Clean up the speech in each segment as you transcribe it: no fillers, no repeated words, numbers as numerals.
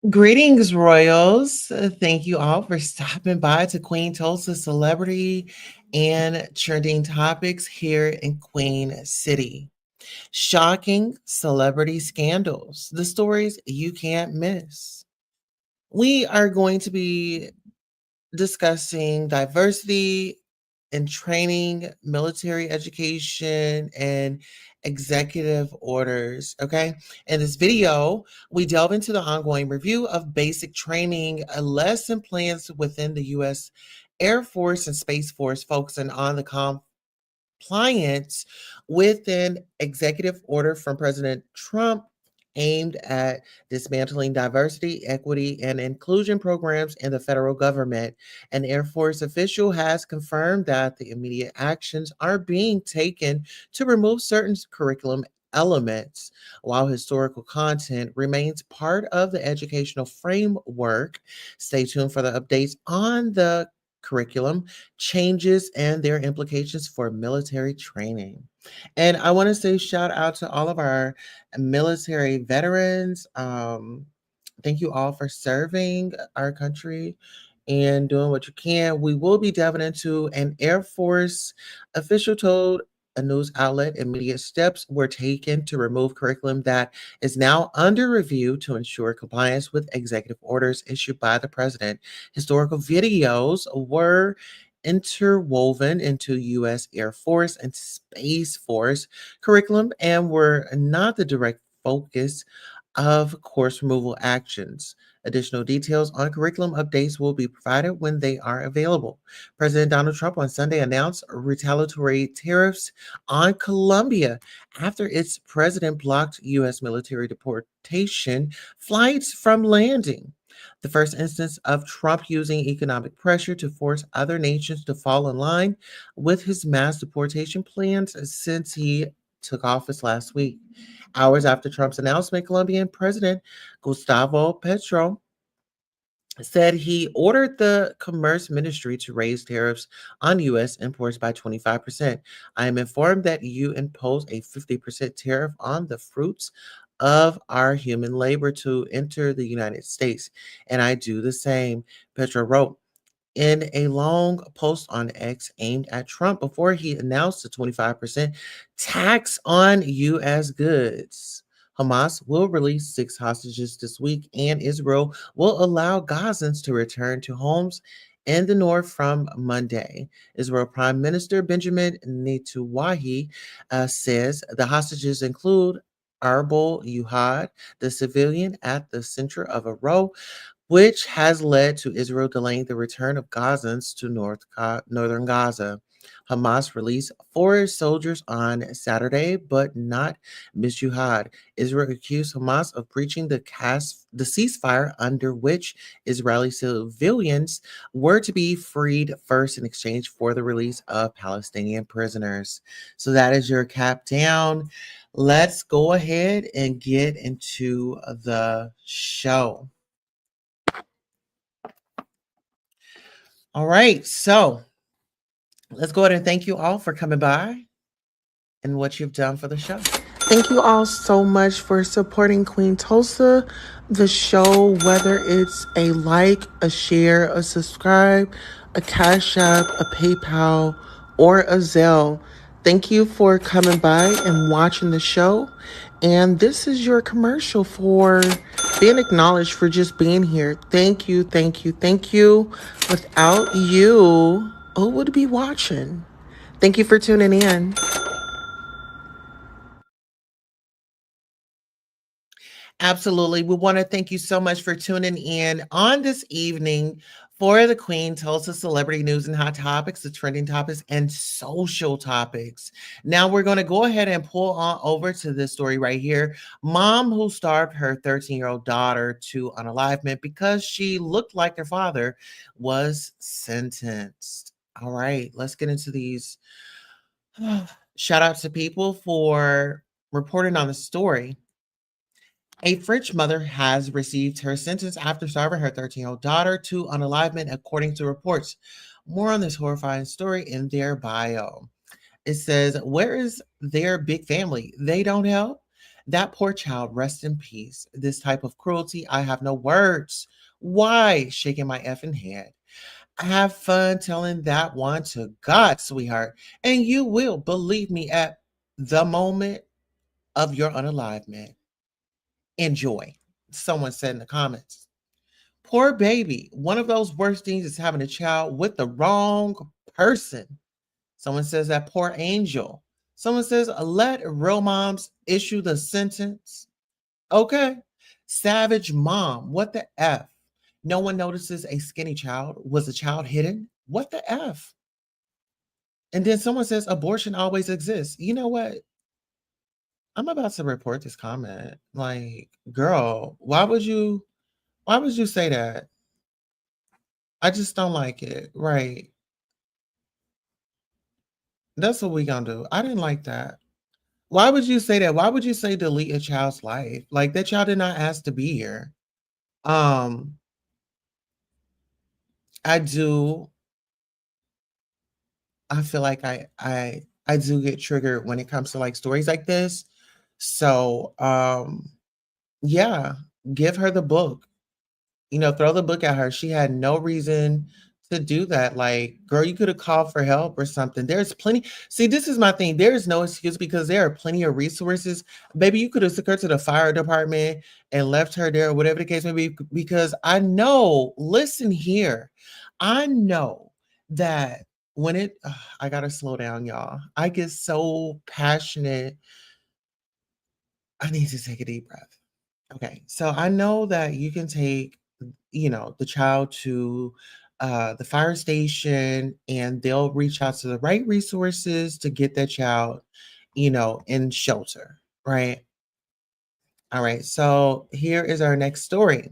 Greetings, Royals. Thank you all for stopping by to Queen Tulsa Celebrity and Trending Topics here in Queen City. Shocking celebrity scandals, the stories you can't miss. We are going to be discussing diversity and training, military education, and executive orders. Okay. In this video, we delve into the ongoing review of basic training lesson plans within the U.S. Air Force and Space Force, focusing on the compliance with an executive order from President Trump aimed at dismantling diversity, equity, and inclusion programs in the federal government. An Air Force official has confirmed that the immediate actions are being taken to remove certain curriculum elements, while historical content remains part of the educational framework. Stay tuned for the updates on the curriculum changes and their implications for military training. And I want to say shout out to all of our military veterans. Thank you all for serving our country and doing what you can. We will be delving into an Air Force official told a news outlet immediate steps were taken to remove curriculum that is now under review to ensure compliance with executive orders issued by the president. Historical videos were interwoven into U.S. Air Force and Space Force curriculum and were not the direct focus of course removal actions. Additional details on curriculum updates will be provided when they are available. President Donald Trump on Sunday announced retaliatory tariffs on Colombia after its president blocked U.S. military deportation flights from landing. The first instance of Trump using economic pressure to force other nations to fall in line with his mass deportation plans since he took office last week. Hours after Trump's announcement, Colombian President Gustavo Petro said he ordered the Commerce Ministry to raise tariffs on U.S. imports by 25%. I am informed that you impose a 50% tariff on the fruits of our human labor to enter the United States, and I do the same, Petro wrote in a long post on X aimed at Trump before he announced a 25% tax on U.S. goods. Hamas will release 6 hostages this week, and Israel will allow Gazans to return to homes in the north from Monday. Israel Prime Minister Benjamin Netanyahu says the hostages include Arbol Yuhad, the civilian at the center of a row which has led to Israel delaying the return of Gazans to northern Gaza. Hamas released 4 soldiers on Saturday, but not Mishuhad. Israel accused Hamas of breaching the ceasefire under which Israeli civilians were to be freed first in exchange for the release of Palestinian prisoners. So that is your cap down. Let's go ahead and get into the show. All right, so let's go ahead and thank you all for coming by and what you've done for the show. Thank you all so much for supporting Queen Tulsa, the show, whether it's a like, a share, a subscribe, a Cash App, a PayPal, or a Zelle. Thank you for coming by and watching the show. And this is your commercial for being acknowledged for just being here. Thank you, thank you, thank you. Without you, who would be watching? Thank you for tuning in. Absolutely. We want to thank you so much for tuning in on this evening for the Queen Tulsa Celebrity News and Hot Topics, the trending topics, and social topics. Now we're going to go ahead and pull on over to this story right here. Mom who starved her 13-year-old daughter to unalivement because she looked like her father was sentenced. All right, let's get into these. Shout out to people for reporting on the story. A French mother has received her sentence after starving her 13-year-old daughter to unalivement, according to reports. More on this horrifying story in their bio. It says, "Where is their big family? They don't help? That poor child, rest in peace. This type of cruelty, I have no words. Why?" Shaking my effing head. Have fun telling that one to God, sweetheart, and you will believe me at the moment of your unalivement. Enjoy. Someone said in the comments. Poor baby. One of those worst things is having a child with the wrong person. Someone says that poor angel. Someone says let real moms issue the sentence. Okay. Savage mom. What the F? No one notices a skinny child. Was the child hidden? What the F? And then someone says abortion always exists. You know what? I'm about to report this comment. Like, girl, why would you say that? I just don't like it. Right. That's what we gonna do. I didn't like that. Why would you say that? Why would you say delete a child's life? Like that child did not ask to be here. Um, I do I feel like I do get triggered when it comes to like stories like this. So yeah, give her the book. Throw the book at her. She had no reason to do that. Like, girl, you could have called for help or something. There's plenty. See, this is my thing. There is no excuse because there are plenty of resources. Baby, you could have took her to the fire department and left her there, or whatever the case may be. Because I know, listen here, I know that when I gotta slow down, y'all. I get so passionate. I need to take a deep breath. Okay, so I know that you can take, the child to the fire station and they'll reach out to the right resources to get that child, in shelter, right? All right, so here is our next story.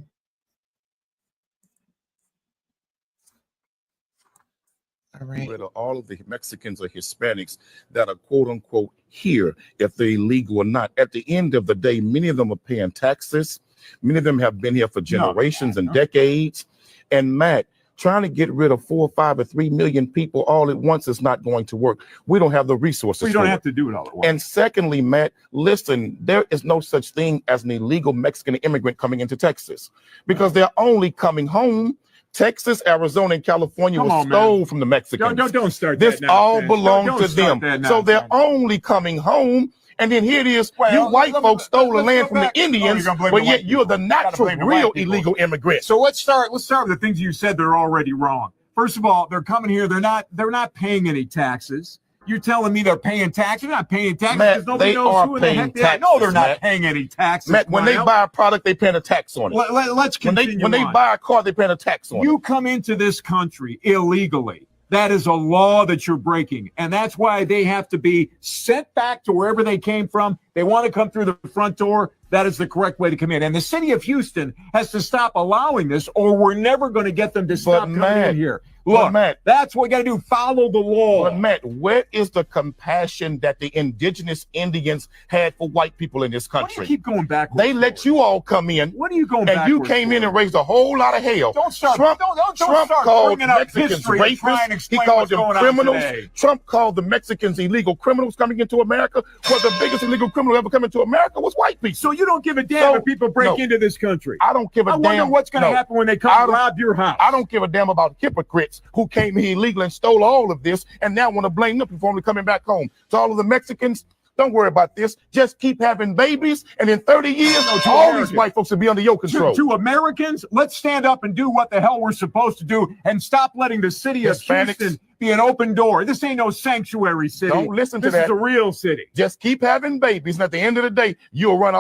All right. All of the Mexicans or Hispanics that are quote unquote here, if they're illegal or not. At the end of the day, many of them are paying taxes. Many of them have been here for generations and decades. And Matt, trying to get rid of 4 or 5 or 3 million people all at once is not going to work. We don't have the resources. We don't have to do it all at once. And secondly, Matt, listen, there is no such thing as an illegal Mexican immigrant coming into Texas because they're only coming home. Texas, Arizona, and California was stole from the Mexicans. Don't start this that all belonged to them. So they're only coming home. And then here it is, you white folks stole the land from the Indians, but yet you're the natural, real illegal immigrant. So let's start with the things you said that are already wrong. First of all, they're coming here. They're not paying any taxes. You're telling me they're paying taxes? They're not paying taxes because nobody knows who in the heck they are. No, they're not paying any taxes. Matt, when they buy a product, they pay a tax on it. Let's continue. When they buy a car, they pay a tax on it. You come into this country illegally. That is a law that you're breaking. And that's why they have to be sent back to wherever they came from. They want to come through the front door. That is the correct way to come in. And the city of Houston has to stop allowing this, or we're never going to get them to stop coming in here. Look, Matt, that's what we got to do. Follow the law. But Matt, where is the compassion that the indigenous Indians had for white people in this country? Why do you keep going backwards? They let you all come in. What are you going backwards? And you came in and raised a whole lot of hell. Don't start. Trump start called Mexicans rapists. He called them criminals. Trump called the Mexicans illegal criminals coming into America. Well, the biggest illegal criminal ever coming to America was white people. So you don't give a damn if people break into this country. I don't give a damn. I wonder what's going to happen when they come rob your house. I don't give a damn about hypocrites who came here illegally and stole all of this and now want to blame them for only coming back home. To all of the Mexicans, don't worry about this. Just keep having babies, and in 30 years, all these white folks will be under your control. To Americans, let's stand up and do what the hell we're supposed to do and stop letting the city of Houston be an open door. This ain't no sanctuary city. Don't listen to that. This is a real city. Just keep having babies, and at the end of the day, you'll run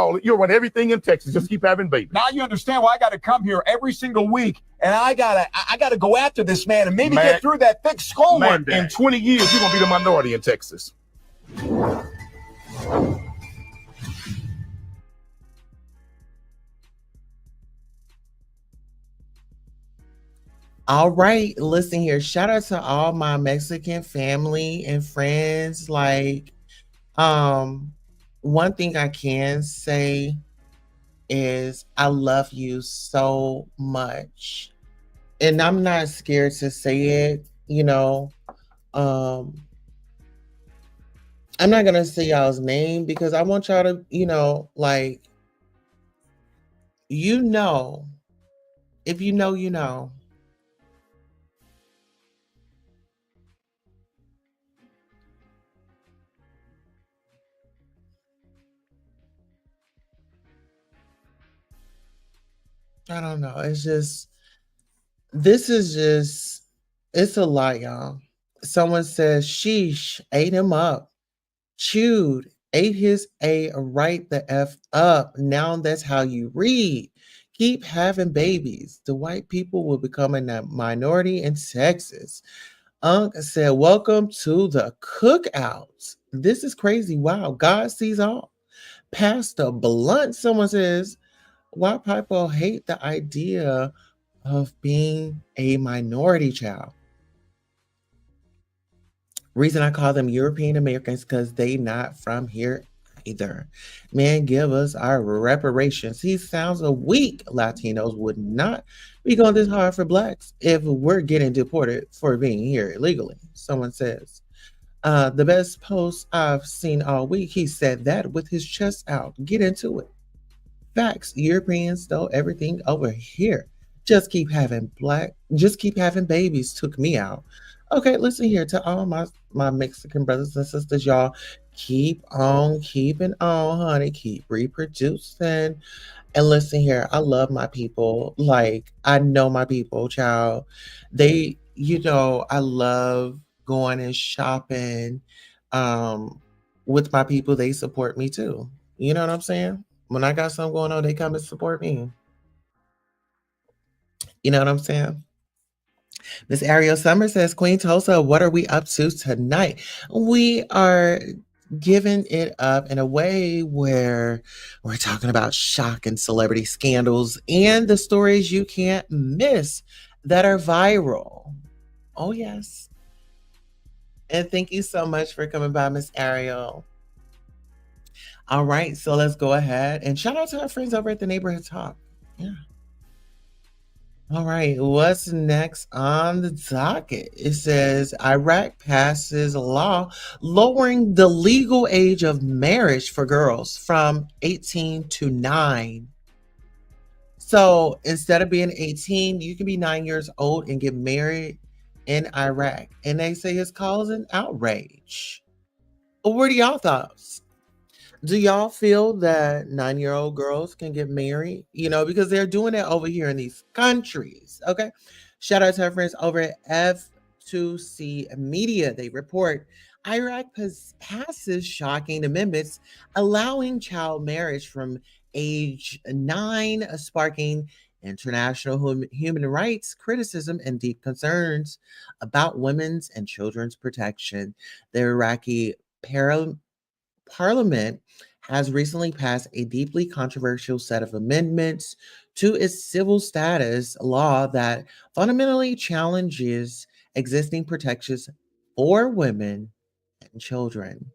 everything in Texas. Just keep having babies. Now you understand why I got to come here every single week, and I gotta go after this man and maybe get through that thick skull one day. In 20 years, you're gonna be the minority in Texas. All right, listen here. Shout out to all my Mexican family and friends. Like, one thing I can say is I love you so much. And I'm not scared to say it, I'm not gonna say y'all's name because I want y'all to, if you know, you know. I don't know. It's a lot, y'all. Someone says, sheesh, ate him up, chewed, ate his A right the F up. Now that's how you read. Keep having babies. The white people will become a minority in Texas. Unc said, welcome to the cookouts. This is crazy. Wow. God sees all. Pastor Blunt, someone says, why people hate the idea of being a minority child. Reason I call them European Americans because they not from here either. Man, give us our reparations. He sounds weak. Latinos would not be going this hard for blacks if we're getting deported for being here illegally. Someone says, the best post I've seen all week, he said that with his chest out. Get into it. Facts. Europeans stole everything over here. Just keep having babies took me out. Okay, listen here to all my Mexican brothers and sisters, y'all. Keep on keeping on, honey. Keep reproducing. And listen here, I love my people. Like, I know my people, child. They, I love going and shopping with my people. They support me too. You know what I'm saying? When I got something going on, they come and support me. You know what I'm saying? Miss Ariel Summers says, Queen Tulsa, what are we up to tonight? We are giving it up in a way where we're talking about shock and celebrity scandals and the stories you can't miss that are viral. Oh, yes. And thank you so much for coming by, Miss Ariel. All right, so let's go ahead and shout out to our friends over at the Neighborhood Talk. Yeah. All right, what's next on the docket? It says Iraq passes a law lowering the legal age of marriage for girls from 18 to 9. So instead of being 18, you can be 9 years old and get married in Iraq. And they say it's causing outrage. What are y'all thoughts? Do y'all feel that 9-year-old girls can get married? Because they're doing it over here in these countries. Okay. Shout out to our friends over at F2C Media. They report Iraq passes shocking amendments allowing child marriage from age 9, sparking international human rights criticism and deep concerns about women's and children's protection. The Iraqi Parliament has recently passed a deeply controversial set of amendments to its civil status law that fundamentally challenges existing protections for women and children.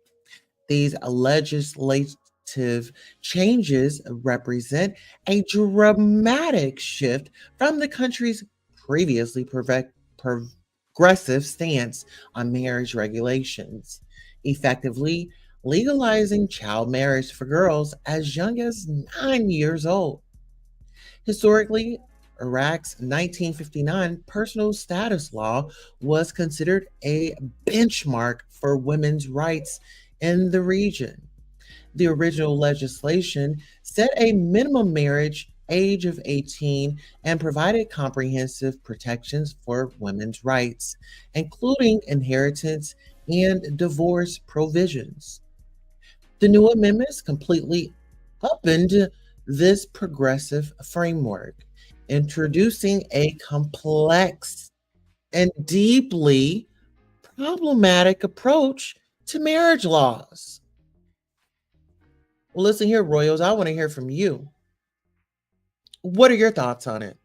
These legislative changes represent a dramatic shift from the country's previously progressive stance on marriage regulations, effectively legalizing child marriage for girls as young as 9 years old. Historically, Iraq's 1959 personal status law was considered a benchmark for women's rights in the region. The original legislation set a minimum marriage age of 18 and provided comprehensive protections for women's rights, including inheritance and divorce provisions. The new amendments completely upended this progressive framework, introducing a complex and deeply problematic approach to marriage laws. Well, listen here, Royals, I want to hear from you. What are your thoughts on it?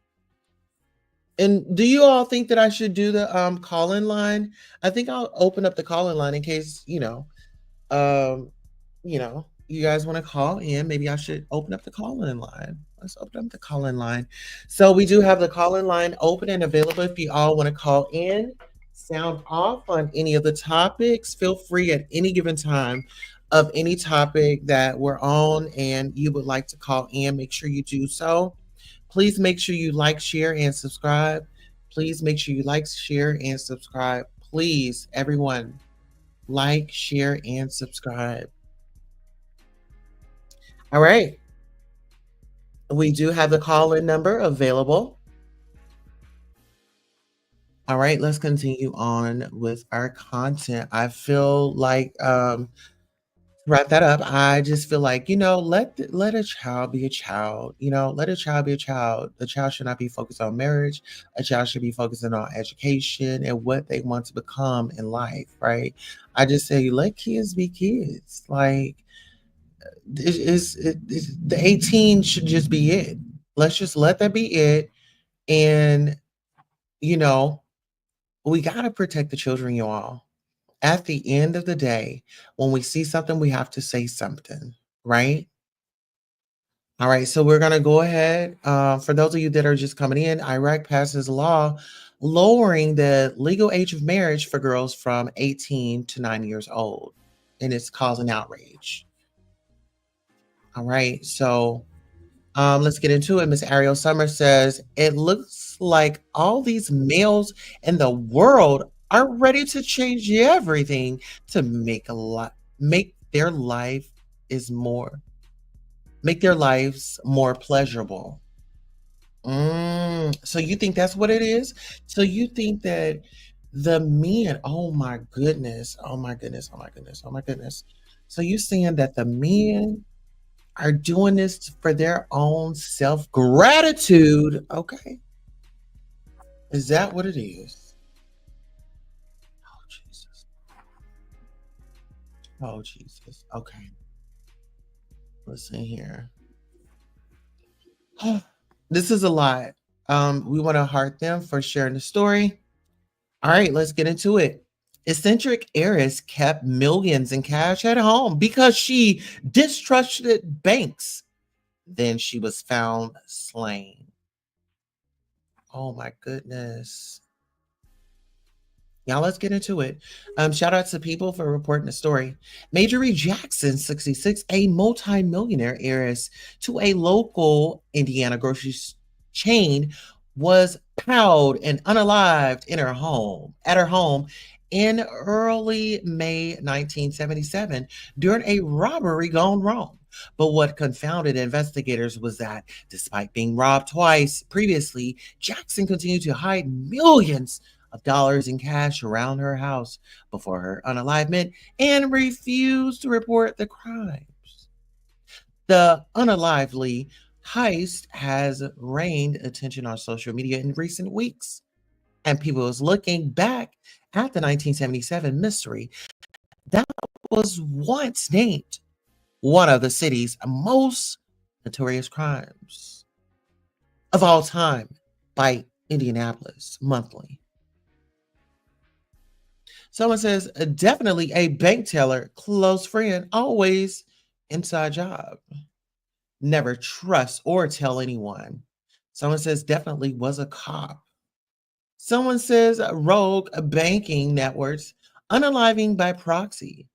And do you all think that I should do the call-in line? I think I'll open up the call-in line in case, um, you guys want to call in. Maybe I should open up the call-in line. Let's open up the call-in line. So we do have the call-in line open and available if you all want to call in, sound off on any of the topics. Feel free at any given time of any topic that we're on and you would like to call in. Make sure you do so. Please make sure you like, share, and subscribe. Please make sure you like, share, and subscribe. Please, everyone, like, share, and subscribe. All right. We do have the call-in number available. All right, let's continue on with our content. I feel like wrap that up. I just feel like, let a child be a child. Let a child be a child. The child should not be focused on marriage. A child should be focusing on education and what they want to become in life, right? I just say let kids be kids. Like the 18 should just be it. Let's just let that be it. And we got to protect the children, you all. At the end of the day, when we see something, we have to say something, right? All right, so we're going to go ahead. For those of you that are just coming in, Iraq passes a law lowering the legal age of marriage for girls from 18 to 9 years old, and it's causing outrage. All right, so let's get into it. Miss Ariel Summers says, it looks like all these males in the world are ready to change everything to make their lives more pleasurable. So you think that's what it is? So you think that the men, oh my goodness, oh my goodness, oh my goodness, oh my goodness. So you're saying that the men are doing this for their own self-gratitude. Okay. Is that what it is? Oh, Jesus. Oh, Jesus. Okay. Listen here. This is a lot. We want to heart them for sharing the story. All right, let's get into it. Eccentric heiress kept millions in cash at home because she distrusted banks. Then she was found slain. Oh my goodness. Now let's get into it. Shout out to people for reporting the story. Majorie Jackson, 66, a multi-millionaire heiress to a local Indiana grocery chain, was powed and unalived at her home in early May 1977 during a robbery gone wrong. But what confounded investigators was that despite being robbed twice previously, Jackson continued to hide millions of dollars in cash around her house before her unalivement and refused to report the crimes. The unalively heist has rained attention on social media in recent weeks, and people is looking back at the 1977 mystery that was once named one of the city's most notorious crimes of all time by Indianapolis Monthly. Someone says, definitely a bank teller, close friend, always inside job. Never trust or tell anyone. Someone says, definitely was a cop. Someone says, rogue banking networks, unaliving by proxy.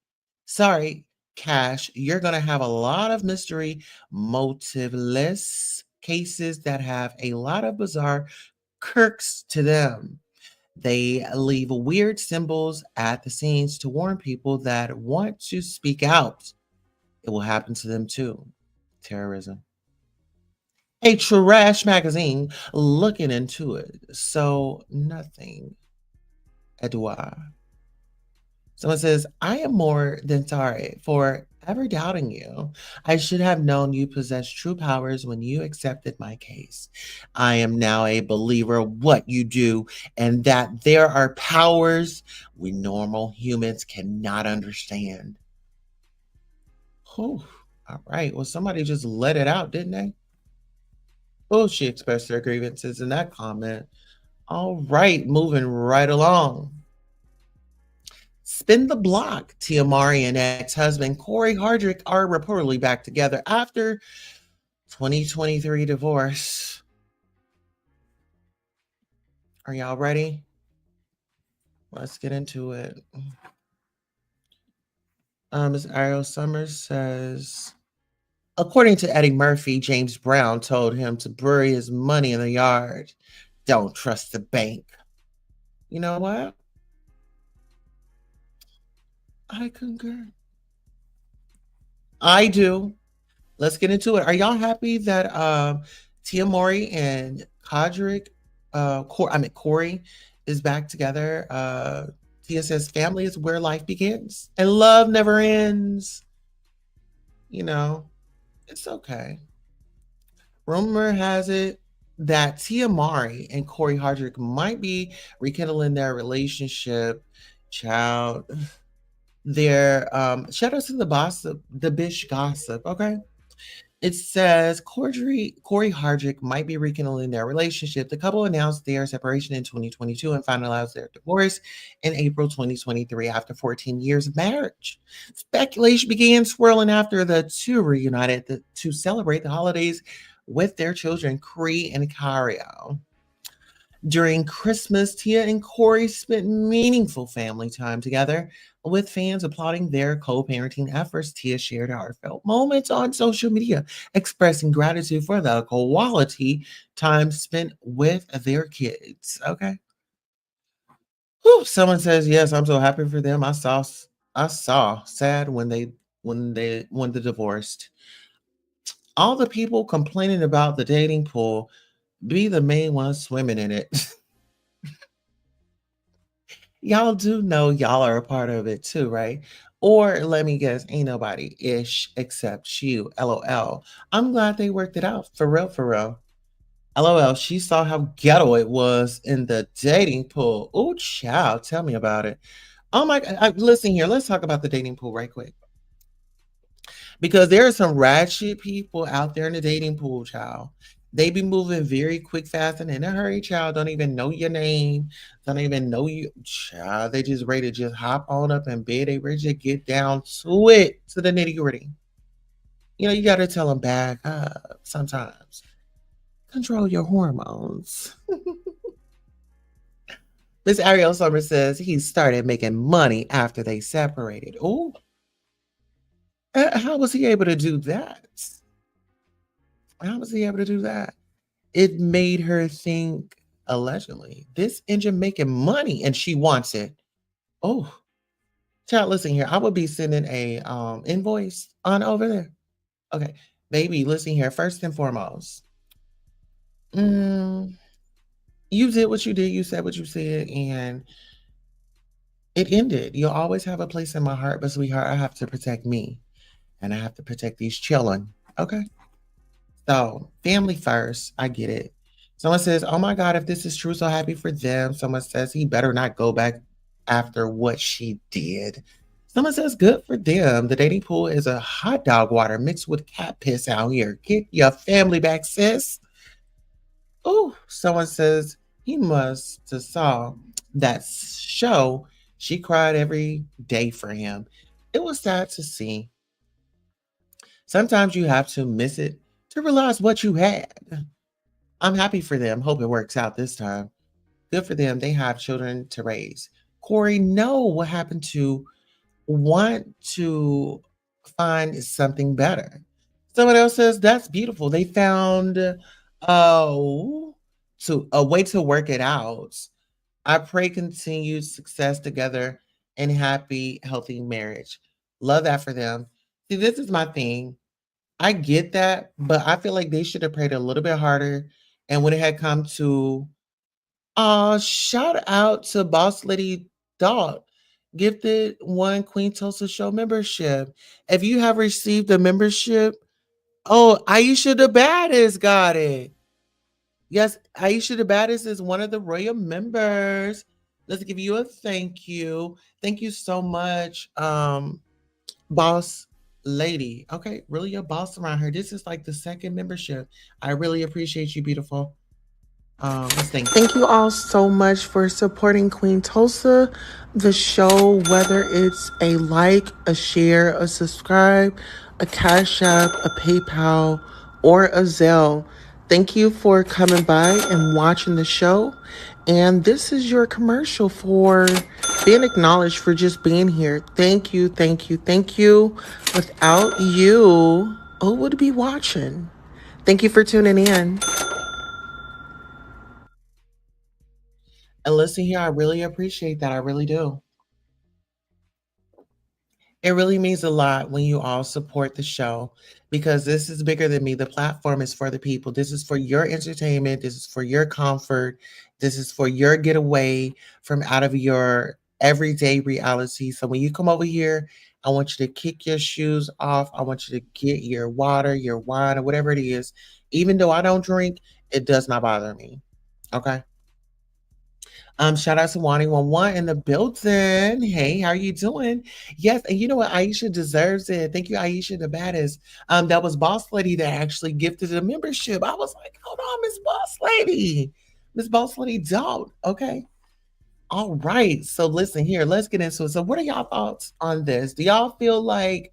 Sorry, Cash, you're going to have a lot of mystery, motiveless cases that have a lot of bizarre quirks to them. They leave weird symbols at the scenes to warn people that want to speak out. It will happen to them too. Terrorism. A trash magazine looking into it. So nothing. Edouard. Someone says, I am more than sorry for ever doubting you. I should have known you possess true powers when you accepted my case. I am now a believer of what you do and that there are powers we normal humans cannot understand. Whew. All right. Well, somebody just let it out, didn't they? Oh, she expressed their grievances in that comment. All right. Moving right along. Spin the block. Tia Mowry and ex-husband Corey Hardrick are reportedly back together after 2023 divorce. Are y'all ready? Let's get into it. Ms. Ariel Summers says, according to Eddie Murphy, James Brown told him to bury his money in the yard. Don't trust the bank. You know what? I concur. I do. Let's get into it. Are y'all happy that Tia Mowry and Corey is back together? Tia says family is where life begins and love never ends. You know, it's okay. Rumor has it that Tia Mowry and Corey Hardrick might be rekindling their relationship. Child, their shout out to the boss, the bish gossip. Okay. It says Corey Hardrick might be rekindling their relationship. The couple announced their separation in 2022 and finalized their divorce in April 2023 after 14 years of marriage. Speculation began swirling after the two reunited to celebrate the holidays with their children, Cree and Cario. During Christmas, Tia and Corey spent meaningful family time together, with fans applauding their co parenting efforts. Tia shared heartfelt moments on social media, expressing gratitude for the quality time spent with their kids. Okay. Whew, someone says, yes, I'm so happy for them. I saw sad when they divorced. All the people complaining about the dating pool be the main ones swimming in it. Y'all do know y'all are a part of it too, right? Or let me guess, ain't nobody ish except you. LOL. I'm glad they worked it out. For real, for real. LOL. She saw how ghetto it was in the dating pool. Oh, child. Tell me about it. Oh my God. Listen here. Let's talk about the dating pool right quick. Because there are some ratchet people out there in the dating pool, child. They be moving very quick, fast, and in a hurry, child. Don't even know your name. Don't even know you, child. They just ready to just hop on up in bed. They ready to get down to it, to the nitty gritty. You know, you got to tell them back up sometimes. Control your hormones. Miss Ariel Summer says he started making money after they separated. Oh, how was he able to do that? How was he able to do that? It made her think, allegedly, this engine making money and she wants it. Oh, child, listen here. I would be sending a invoice on over there. Okay, baby, listen here. First and foremost, mm, you did what you did. You said what you said, and it ended. You'll always have a place in my heart, but sweetheart, I have to protect me, and I have to protect these children. Okay. So, family first, I get it. Someone says, oh my God, if this is true, so happy for them. Someone says he better not go back after what she did. Someone says, good for them. The dating pool is a hot dog water mixed with cat piss out here. Get your family back, sis. Oh, someone says he must have saw that show She cried every day for him. It was sad to see. Sometimes you have to miss it to realize what you had. I'm happy for them. Hope it works out this time. Good for them. They have children to raise. Corey, no, what happened to want to find something better? Someone else says that's beautiful. They found to a way to work it out. I pray continued success together and happy, healthy marriage. Love that for them. See, this is my thing. I get that, but I feel like they should have prayed a little bit harder. And when it had come to shout out to Boss Lady Dog. Gifted one Queen Tulsa Show membership. If you have received a membership, oh, Aisha the Baddest got it. Yes, Aisha the Baddest is one of the royal members. Let's give you a thank you. Thank you so much, Boss Lady. Okay, really a boss around here. This is like the second membership. I really appreciate you, beautiful. Let's thank you all so much for supporting Queen Tulsa, the show, whether it's a like, a share, a subscribe, a Cash App, a PayPal, or a Zelle. Thank you for coming by and watching the show. And this is your commercial for being acknowledged for just being here. Thank you, thank you, thank you. Without you, who would be watching? Thank you for tuning in. And listen here, I really appreciate that. I really do. It really means a lot when you all support the show because this is bigger than me. The platform is for the people. This is for your entertainment. This is for your comfort. This is for your getaway from out of your everyday reality. So when you come over here, I want you to kick your shoes off. I want you to get your water, your wine, or whatever it is. Even though I don't drink, it does not bother me. Okay. Shout out to Wani11 in the building. Hey, how are you doing? Yes, and you know what? Aisha deserves it. Thank you, Aisha, the baddest. That was Boss Lady that actually gifted a membership. I was like, hold on, Miss Boss Lady. Miss Boss Lady, don't. Okay. All right. So listen here, let's get into it. So what are y'all thoughts on this? Do y'all feel like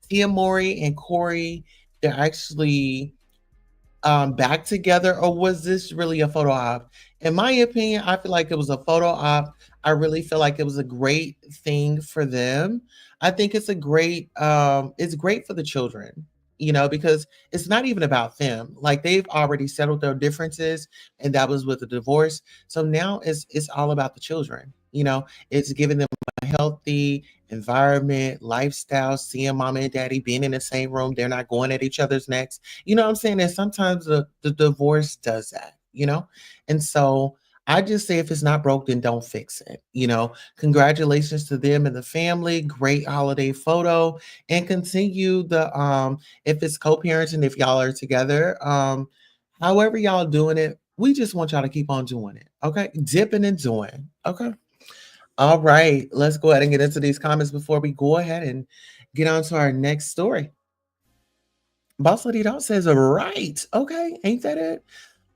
Tia Mori and Corey, they're actually back together, or was this really a photo op? In my opinion, I feel like it was a photo op. I really feel like it was a great thing for them. I think it's great for the children, because it's not even about them. Like they've already settled their differences, and that was with the divorce. So now it's all about the children. It's giving them a healthy environment, lifestyle, seeing mama and daddy being in the same room. They're not going at each other's necks. You know what I'm saying? And sometimes the divorce does that. And so I just say if it's not broke, then don't fix it. Congratulations to them and the family. Great holiday photo. And continue if it's co-parenting, if y'all are together, however y'all doing it, we just want y'all to keep on doing it. Okay. Dipping and doing. Okay. All right, let's go ahead and get into these comments before we go ahead and get on to our next story. Boss Lady Dog says, right. Okay, ain't that it?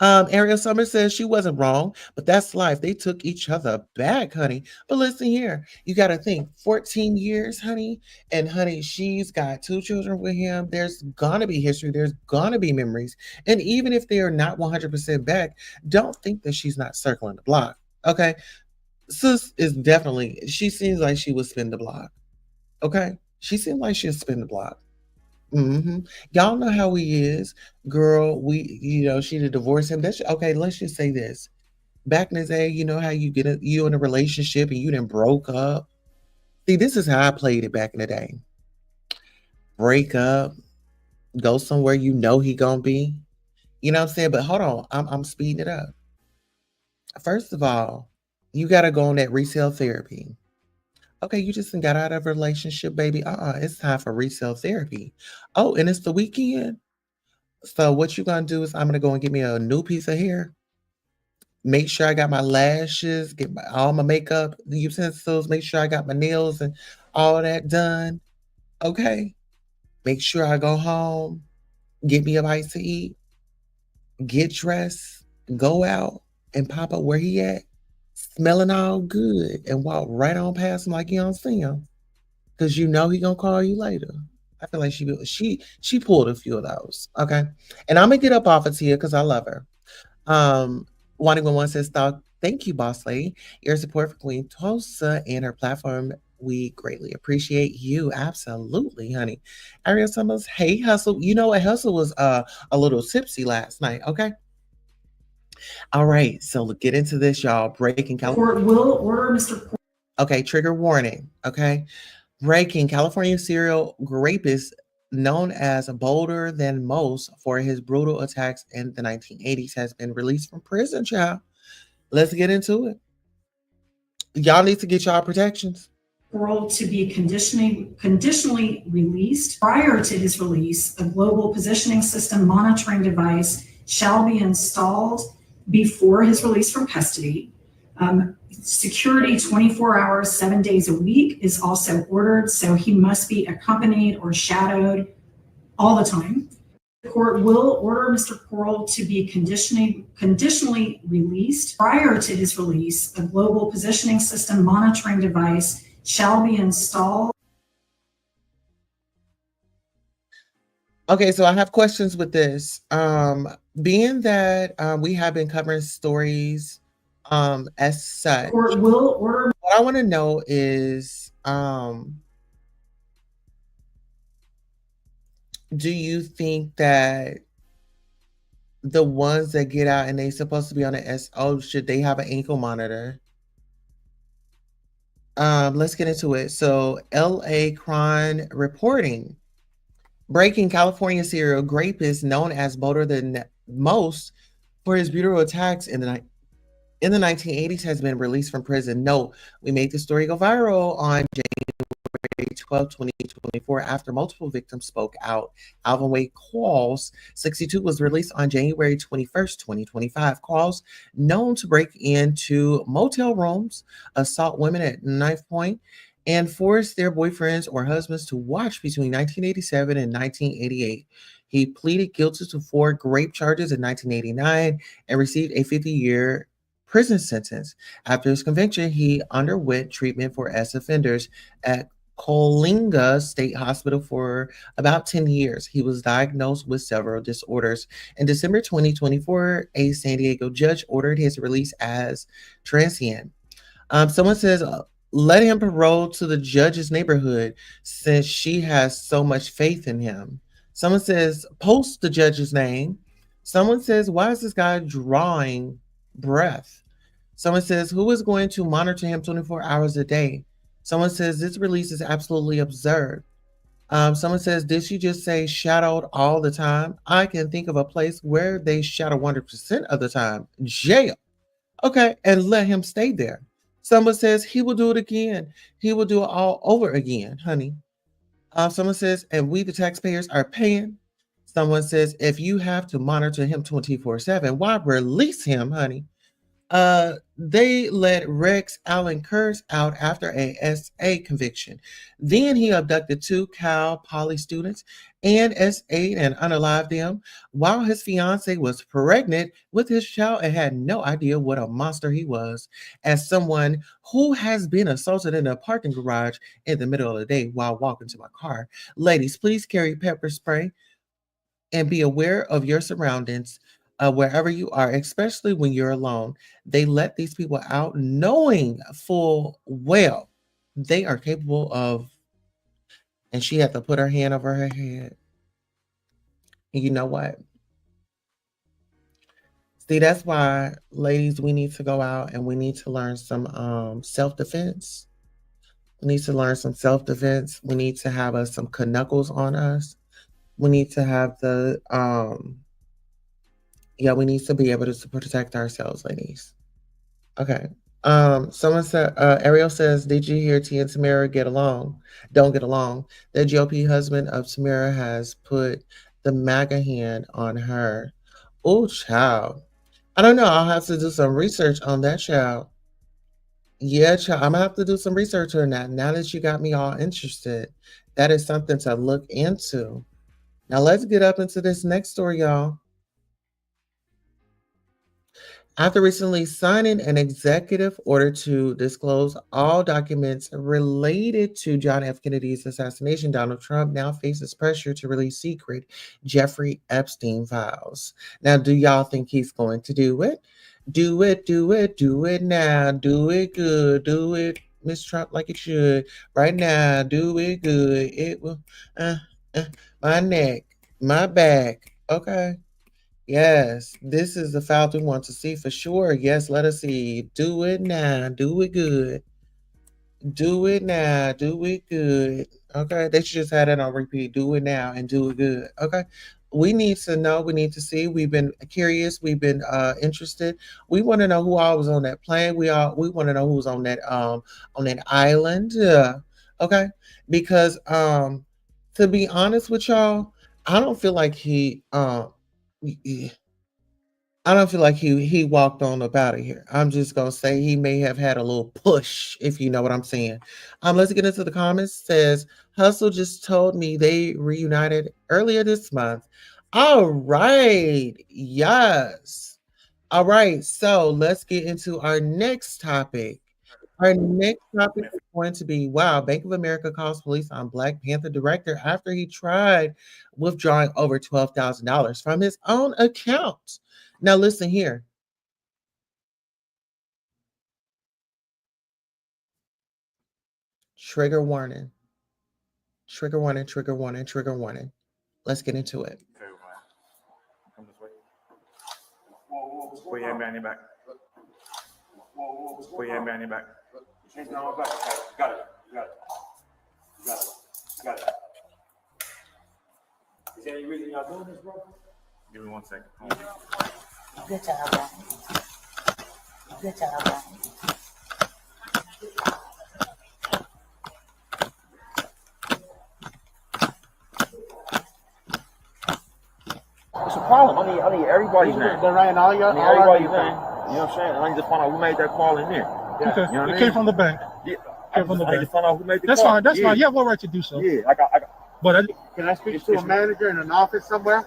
Ariel Summers says she wasn't wrong, but that's life. They took each other back, honey. But listen here, you got to think 14 years, honey. And honey, she's got 2 children with him. There's going to be history. There's going to be memories. And even if they are not 100% back, don't think that she's not circling the block. Okay. Sis is definitely, she seems like she would spin the block. Okay. She seemed like she'd spin the block. Y'all know how he is. Girl, she did divorce him. Okay, let's just say this. Back in the day, you know how you in a relationship and you done broke up. See, this is how I played it back in the day. Break up, go somewhere you know he gonna be. You know what I'm saying? But hold on, I'm speeding it up. First of all, you gotta go on that resale therapy. Okay, you just got out of a relationship, baby. It's time for resale therapy. Oh, and it's the weekend. So what you gonna do is I'm gonna go and get me a new piece of hair. Make sure I got my lashes, get all my makeup utensils, make sure I got my nails and all that done. Okay. Make sure I go home, get me a bite to eat, get dressed, go out, and pop up where he at. smelling all good and walk right on past him like you don't see him because you know he gonna call you later. I feel like she pulled a few of those. Okay, and I'm gonna get up off of Tia because I love her. Um, 111 says, Thank you, boss lady. Your support for Queen Tulsa and her platform, we greatly appreciate you. Absolutely, honey. Ariel Summers, hey, Hustle. You know what? Hustle was a little tipsy last night. Okay. All right. So let's get into this, y'all. Breaking California. Court will order Mr. Okay. Trigger warning. Okay. Breaking California serial rapist known as bolder than most for his brutal attacks in the 1980s has been released from prison, child. Let's get into it. Y'all need to get y'all protections. Parole to be conditionally released. Prior to his release, a global positioning system monitoring device shall be installed before his release from custody. Security 24 hours, 7 days a week is also ordered, so he must be accompanied or shadowed all the time. The court will order Mr. Corll to be conditionally released. Prior to his release, a global positioning system monitoring device shall be installed. Okay, so I have questions with this. Being that we have been covering stories as such, Court will order. What I want to know is do you think that the ones that get out and they supposed to be on the SO, should they have an ankle monitor? Let's get into it. So LA Crime reporting. Breaking California serial rapist known as bolder than most for his brutal attacks in the 1980s has been released from prison. No, we made the story go viral on January 12, 2024 after multiple victims spoke out. Alvin Wade Qualls, 62, was released on January 21st, 2025. Qualls, known to break into motel rooms, assault women at knife point, and force their boyfriends or husbands to watch between 1987 and 1988. He pleaded guilty to 4 rape charges in 1989 and received a 50-year prison sentence. After his conviction, he underwent treatment for ex-offenders at Coalinga State Hospital for about 10 years. He was diagnosed with several disorders. In December 2024, a San Diego judge ordered his release as transient. Someone says, let him parole to the judge's neighborhood since she has so much faith in him. Someone says, post the judge's name. Someone says, why is this guy drawing breath? Someone says, who is going to monitor him 24 hours a day? Someone says, this release is absolutely absurd. Someone says, did you just say shadowed all the time? I can think of a place where they shadow 100% of the time. Jail. Okay, and let him stay there. Someone says, he will do it again. He will do it all over again, honey. Someone says, and we, the taxpayers, are paying. Someone says, if you have to monitor him 24/7, why release him, honey? They let Rex Allen Kurtz out after a SA conviction. Then he abducted 2 Cal Poly students and S8 and unalived them while his fiancee was pregnant with his child and had no idea what a monster he was. As someone who has been assaulted in a parking garage in the middle of the day while walking to my car, ladies, please carry pepper spray and be aware of your surroundings wherever you are, especially when you're alone. They let these people out knowing full well they are capable of, and she had to put her hand over her head. And you know what? See, that's why, ladies, we need to go out and we need to learn some self-defense. We need to learn some self-defense. We need to have some knuckles on us. We need to have we need to be able to protect ourselves, ladies. Okay. Someone said, Ariel says, did you hear T and Tamara don't get along? The GOP husband of Tamara has put the MAGA hand on her. Oh, child. I don't know. I'll have to do some research on that, child. Yeah, child. I'm gonna have to do some research on that. Now that you got me all interested, that is something to look into. Now let's get up into this next story, y'all. After recently signing an executive order to disclose all documents related to John F. Kennedy's assassination, Donald Trump now faces pressure to release secret Jeffrey Epstein files. Now, do y'all think he's going to do it? Do it, do it, do it now. Do it good. Do it, Miss Trump, like it should. Right now, do it good. It will, uh, uh, my neck, my back. Okay. Yes, this is the file we want to see for sure. Yes, let us see. Do it now. Do it good. Do it now. Do it good. Okay. They should just have that on repeat. Do it now and do it good. Okay. We need to know. We need to see. We've been curious. We've been interested. We want to know who all was on that plane. We want to know who was on that island. Okay. Because to be honest with y'all, I don't feel like I don't feel like he walked on up out of here. I'm just gonna say he may have had a little push, if you know what I'm saying. Let's get into the comments. Says Hustle just told me they reunited earlier this month. All right, yes. All right, so let's get into our next topic. Our next topic is going to be wow, Bank of America calls police on Black Panther director after he tried withdrawing over $12,000 from his own account. Now, listen here. Trigger warning. Trigger warning, trigger warning, trigger warning. Let's get into it. Come this way. Put your hand behind your back. Put your hand behind your back. Hands down my back. Got it. Got it. Got it. Got it. Is there any reason y'all doing this, bro? Give me 1 second. Good job, bro. Good job, bro. It's a problem. I need everybody's name. They're writing all your everybody's name. You know what I'm saying? And I need to find out who made that call in there. Yeah. Okay. You know what I It mean? came from the bank. Yeah. Came from the I need to bank. find out who made the That's call. fine. That's fine. You have no right to do so. Yeah, I got. But Can I speak to a manager in an office somewhere?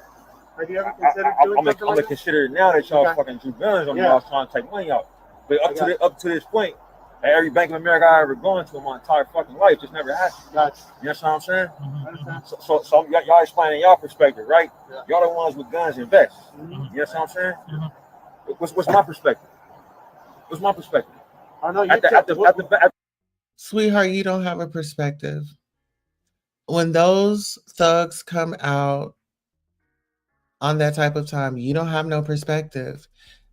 Have you ever considered doing I'm something gonna like that? consider it now that y'all Okay. fucking drew guns on me. Yeah. I was trying to take money out. But up to this point, at every Bank of America I ever gone to in my entire fucking life, just never happened. Gotcha. You know what I'm saying? I understand. So y'all explaining y'all perspective, right? Yeah. Y'all the ones with guns and vests. Mm-hmm. You know what I'm saying? Mhm. What's my perspective? What's my perspective? I know you At the Sweetheart, you don't have a perspective. When those thugs come out on that type of time, you don't have no perspective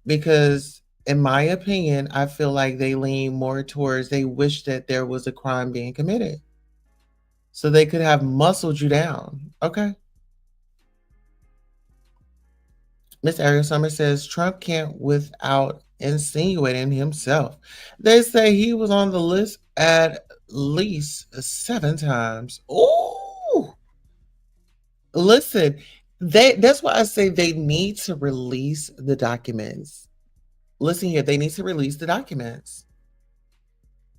because in my opinion, I feel like they lean more towards they wish that there was a crime being committed so they could have muscled you down. Okay. Miss Ariel Summer says Trump can't without insinuating himself. They say he was on the list at least 7 times. Ooh. Listen, that's why I say they need to release the documents. Listen here, they need to release the documents.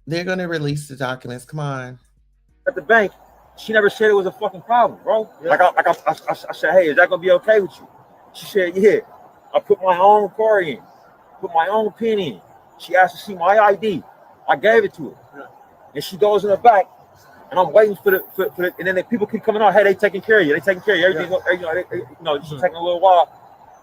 They're going to release the documents. Come on. at the bank, she never said it was a fucking problem, bro. Yeah. I said, hey, is that gonna be okay with you? She said, yeah. I put my own card in, put my own pin in. She asked to see my ID. I gave it to her. Yeah. And she goes in the back, and I'm waiting for the and then the people keep coming out. Hey, they taking care of you. They taking care of you. Everything's she's taking a little while.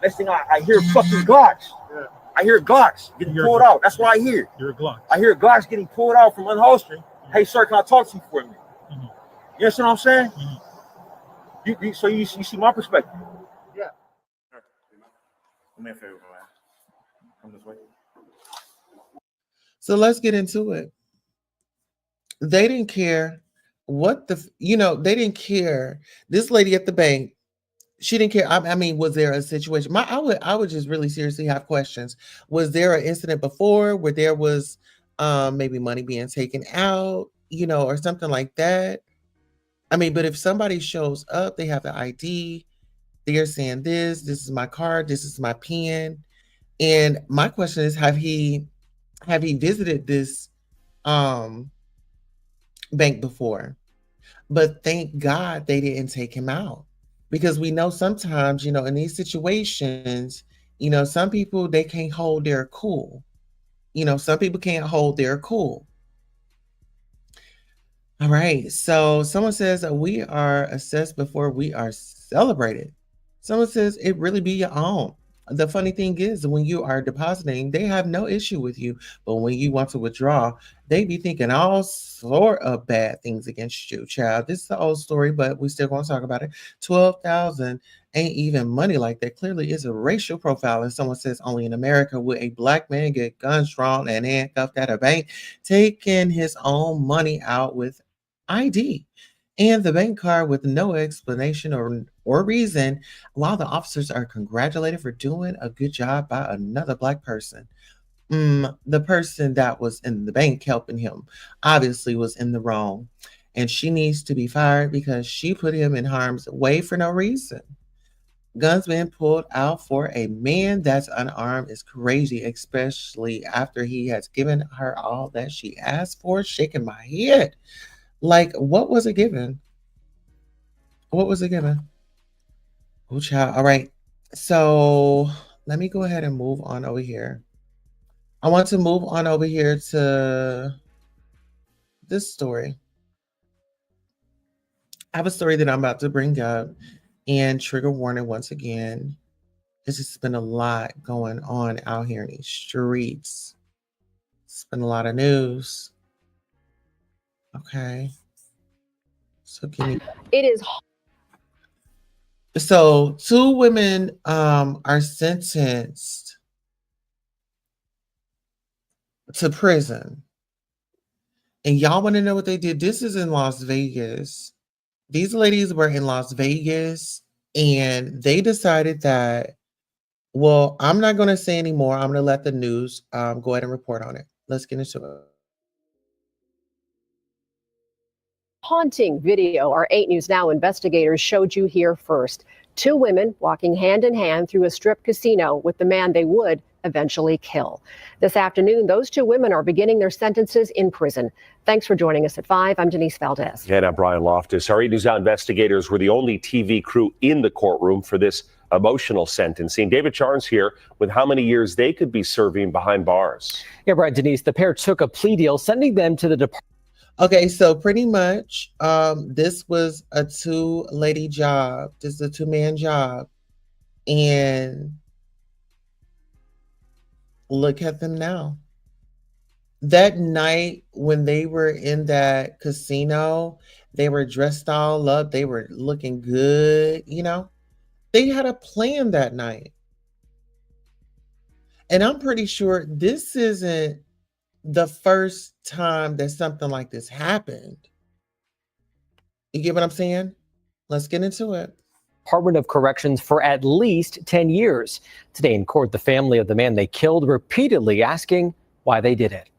Next thing I hear fucking Glocks. Yeah. I hear Glocks getting pulled out. That's what I hear. You're a Glock. I hear Glocks getting pulled out from unholstering. Hey, sir, can I talk to you for a minute? Mhm. You understand what I'm saying? Mhm. So you see my perspective. Yeah. Do me a favor, man. Come this way. So let's get into it. They didn't care what they didn't care. This lady at the bank, she didn't care. I mean, was there a situation? I would just really seriously have questions. Was there an incident before where there was maybe money being taken out, or something like that? I mean, but if somebody shows up, they have the ID, they're saying this is my card, this is my pen. And my question is, have he visited this um bank before? But thank God they didn't take him out. Because we know sometimes, in these situations, You know, some people, they can't hold their cool. You know, some people can't hold their cool. All right. So someone says we are assessed before we are celebrated. Someone says it really be your own. The funny thing is, when you are depositing, they have no issue with you. But when you want to withdraw, they be thinking all sort of bad things against you, child. This is an old story, but we still going to talk about it. 12,000 ain't even money like that. Clearly, it's a racial profile. And someone says only in America would a black man get guns drawn and handcuffed at a bank, taking his own money out with ID and the bank card with no explanation or reason, while the officers are congratulated for doing a good job by another black person. The person that was in the bank helping him obviously was in the wrong, and she needs to be fired because she put him in harm's way for no reason. Guns being pulled out for a man that's unarmed is crazy, especially after he has given her all that she asked for. Shaking my head. Like, what was it given? What was it given? Oh, child. All right. So let me go ahead and move on over here. I want to move on over here to this story. I have a story that I'm about to bring up, and trigger warning once again. There's just been a lot going on out here in these streets. It's been a lot of news. Okay. So give me. It is. So 2 women are sentenced to prison. And y'all want to know what they did? This is in Las Vegas. These ladies were in Las Vegas and they decided that, well, I'm not going to say anymore. I'm going to let the news go ahead and report on it. Let's get into it. Haunting video our 8 News Now investigators showed you here first. 2 women walking hand in hand through a strip casino with the man they would eventually kill. This afternoon, those 2 women are beginning their sentences in prison. Thanks for joining us at 5. I'm Denise Valdez. And I'm Brian Loftus. Our 8 News Now investigators were the only TV crew in the courtroom for this emotional sentencing. David Charnes here with how many years they could be serving behind bars. Yeah, right, Denise. The pair took a plea deal, sending them to the department. Okay, so pretty much this was a 2-lady job. This is a 2-man job. And look at them now. That night when they were in that casino, they were dressed all up. They were looking good, you know. They had a plan that night. And I'm pretty sure this isn't the first time that something like this happened. You get what I'm saying? Let's get into it. Department of Corrections for at least 10 years. Today in court, the family of the man they killed repeatedly asking why they did it.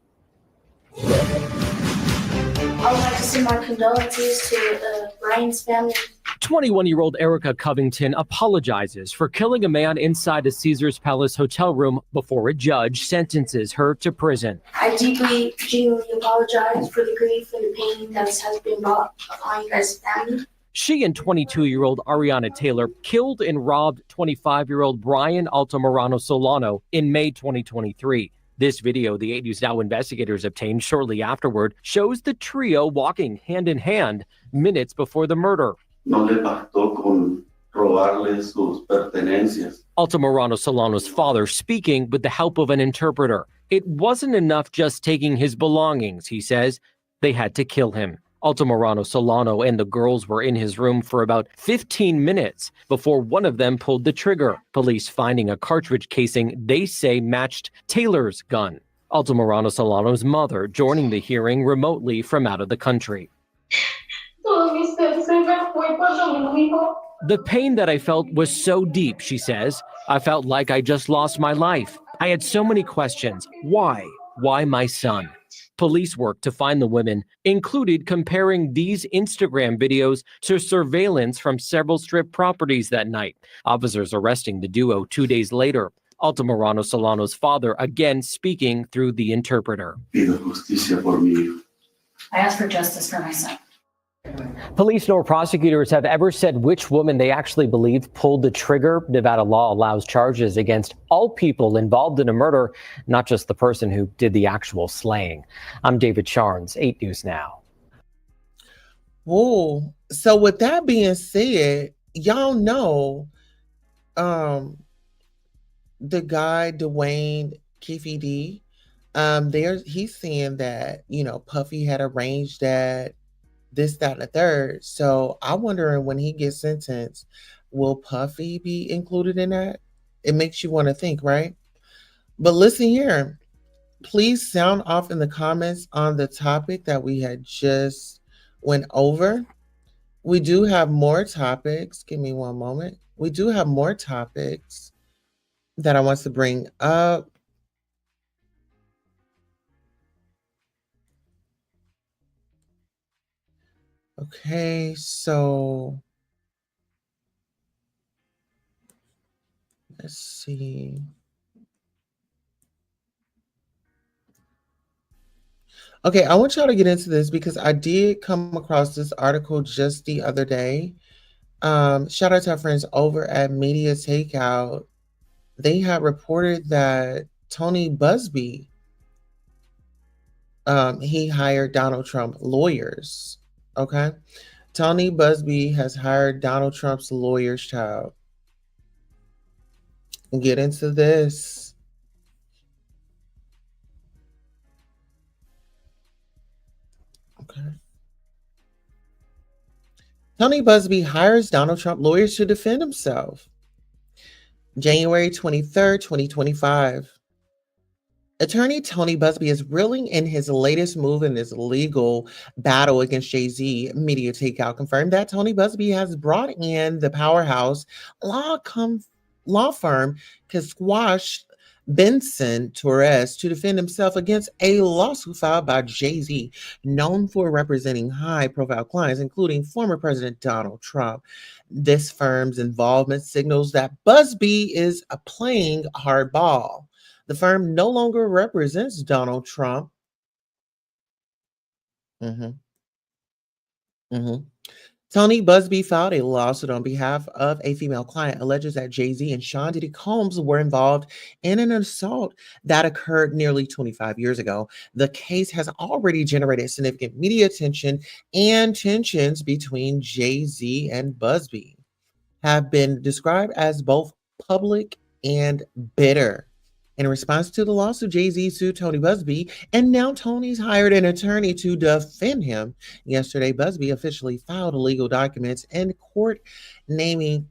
I would like to send my condolences to Brian's family. 21-year-old Erica Covington apologizes for killing a man inside a Caesars Palace hotel room before a judge sentences her to prison. I deeply, genuinely apologize for the grief and the pain that has been brought upon you guys' family. She and 22-year-old Ariana Taylor killed and robbed 25-year-old Brian Altamirano Solano in May 2023. This video the 8 News Now investigators obtained shortly afterward shows the trio walking hand in hand minutes before the murder. No le bastó con robarle sus pertenencias. Altamirano Solano's father speaking with the help of an interpreter. It wasn't enough just taking his belongings, he says. They had to kill him. Altamirano Solano and the girls were in his room for about 15 minutes before one of them pulled the trigger. Police finding a cartridge casing they say matched Taylor's gun. Altamirano Solano's mother joining the hearing remotely from out of the country. The pain that I felt was so deep, she says. I felt like I just lost my life. I had so many questions. Why? Why my son? Police work to find the women included comparing these Instagram videos to surveillance from several strip properties that night. Officers arresting the duo 2 days later. Altamirano Solano's father again speaking through the interpreter. I ask for justice for my son. Police nor prosecutors have ever said which woman they actually believe pulled the trigger. Nevada law allows charges against all people involved in a murder, not just the person who did the actual slaying. I'm David Charnes, 8 News Now. Whoa. So with that being said, y'all know the guy Dwayne Keefe D, he's saying that, Puffy had arranged that, this, that, and the third. So I'm wondering, when he gets sentenced, will Puffy be included in that? It makes you want to think, right? But listen here. Please sound off in the comments on the topic that we had just went over. We do have more topics. Give me one moment. We do have more topics that I want to bring up. Okay, so let's see. Okay, I want y'all to get into this because I did come across this article just the other day. Shout out to our friends over at Media Takeout. They had reported that Tony Busby, he hired Donald Trump lawyers. Okay. Tony Busby has hired Donald Trump's lawyers, child. Get into this. Okay. Tony Busby hires Donald Trump lawyers to defend himself. January 23rd, 2025. Attorney Tony Busby is reeling in his latest move in his legal battle against Jay-Z. Media Takeout confirmed that Tony Busby has brought in the powerhouse law firm Kasquash Benson Torres to defend himself against a lawsuit filed by Jay-Z, known for representing high-profile clients, including former President Donald Trump. This firm's involvement signals that Busby is playing hardball. The firm no longer represents Donald Trump. Tony Busby filed a lawsuit on behalf of a female client, alleges that Jay-Z and Sean Diddy Combs were involved in an assault that occurred nearly 25 years ago. The case has already generated significant media attention, and tensions between Jay-Z and Busby have been described as both public and bitter. In response to the lawsuit, Jay-Z sued Tony Busby, and now Tony's hired an attorney to defend him. Yesterday, Busby officially filed legal documents in court naming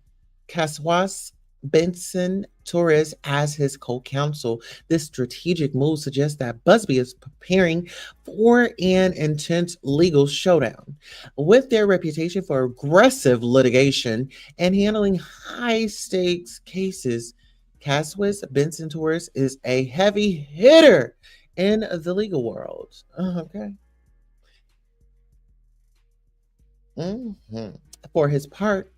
Kasquash Benson Torres as his co-counsel. This strategic move suggests that Busby is preparing for an intense legal showdown. With their reputation for aggressive litigation and handling high-stakes cases, Kasquash Benson Torres is a heavy hitter in the legal world. Okay. For his part,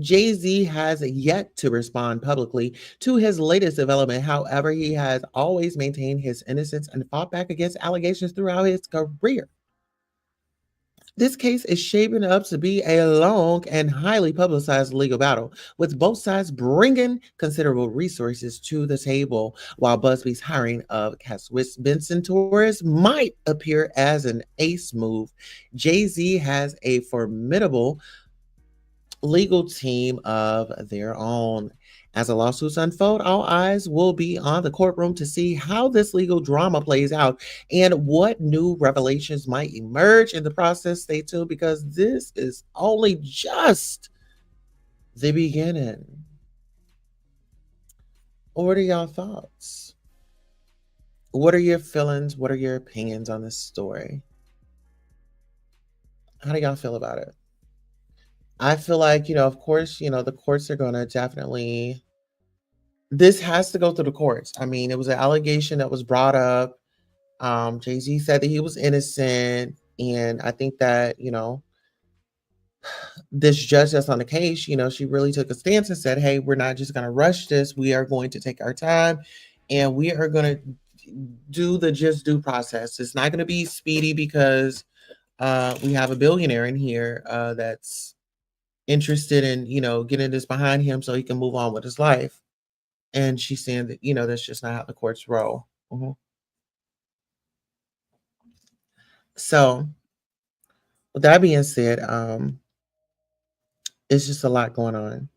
Jay-Z has yet to respond publicly to his latest development. However, he has always maintained his innocence and fought back against allegations throughout his career. This case is shaping up to be a long and highly publicized legal battle, with both sides bringing considerable resources to the table. While Busby's hiring of Kasquash Benson Torres might appear as an ace move, Jay-Z has a formidable legal team of their own. As the lawsuits unfold, all eyes will be on the courtroom to see how this legal drama plays out and what new revelations might emerge in the process. Stay tuned, because this is only just the beginning. What are y'all thoughts? What are your feelings? What are your opinions on this story? How do y'all feel about it? I feel like, of course, the courts are going to definitely, this has to go through the courts. I mean, it was an allegation that was brought up. Jay-Z said that he was innocent. And I think that, this judge that's on the case, she really took a stance and said, hey, we're not just going to rush this. We are going to take our time, and we are going to do the just due process. It's not going to be speedy, because we have a billionaire in here that's interested in, getting this behind him so he can move on with his life. And she's saying that, that's just not how the courts roll. Mhm. So, with that being said, it's just a lot going on.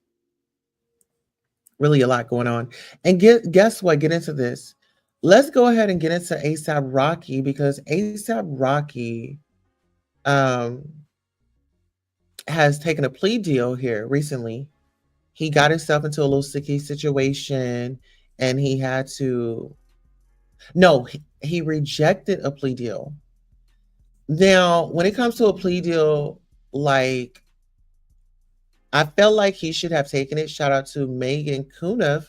Really a lot going on. And guess what? Get into this. Let's go ahead and get into ASAP Rocky, because ASAP Rocky um, has taken a plea deal here recently. He got himself into a little sticky situation, and he had to. No, he rejected a plea deal. Now, when it comes to a plea deal, like, I felt like he should have taken it. Shout out to Megan Kuniff.